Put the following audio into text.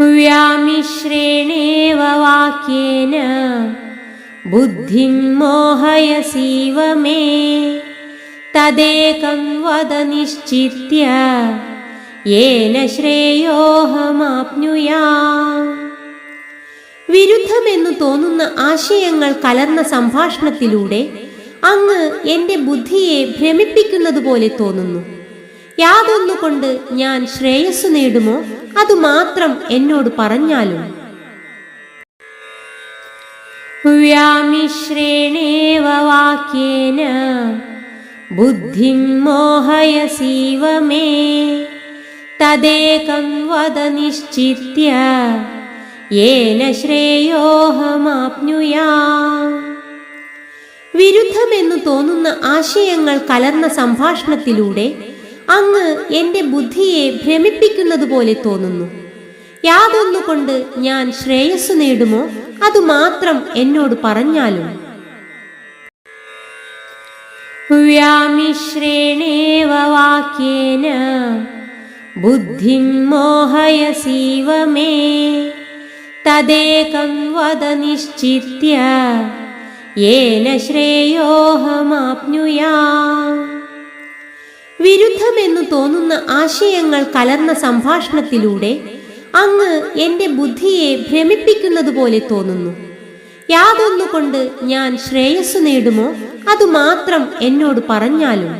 വ്യാമിശ്രേണേവ വാക്യേന ബുദ്ധിം മോഹയസീവ may തദേകം വദ നിശ്ചിത്യ യേന ശ്രേയോഹമാപ്നുയാം. വിരുദ്ധമെന്നു തോന്നുന്ന ആശയങ്ങൾ കലർന്ന സംഭാഷണത്തിലൂടെ അങ്ങ് എൻ്റെ ബുദ്ധിയെ ഭ്രമിപ്പിക്കുന്നത് പോലെ തോന്നുന്നു. യാതൊന്നുകൊണ്ട് ഞാൻ ശ്രേയസ്സു നേടുമോ അതുമാത്രം എന്നോട് പറഞ്ഞാലും. വ്യാമിശ്രേണേവ വാക്യേന ബുദ്ധിം മോഹയസീവ മേ തദേകം വദ നിശ്ചിത്യ യേന ശ്രേയോഹമാപ്നുയാം. വിരുദ്ധമെന്നു തോന്നുന്ന ആശയങ്ങൾ കലർന്ന സംഭാഷണത്തിലൂടെ അങ്ങ് എൻ്റെ ബുദ്ധിയെ ഭ്രമിപ്പിക്കുന്നത് പോലെ തോന്നുന്നു. യാതൊന്നുകൊണ്ട് ഞാൻ ശ്രേയസ്സു നേടുമോ അതുമാത്രം എന്നോട് പറഞ്ഞാലും. വ്യാമിശ്രേണേവ വാക്യേന ബുദ്ധിം മോഹയസീവ മേ തദേകം വദ നിശ്ചിത്യ യേന ശ്രേയോഹമാപ്നുയാം. വിരുദ്ധമെന്നു തോന്നുന്ന ആശയങ്ങൾ കലർന്ന സംഭാഷണത്തിലൂടെ അങ്ങ് എൻ്റെ ബുദ്ധിയെ ഭ്രമിപ്പിക്കുന്നത് പോലെ തോന്നുന്നു. യാതൊന്നുകൊണ്ട് ഞാൻ ശ്രേയസ്സു നേടുമോ അതുമാത്രം എന്നോട് പറഞ്ഞാലും.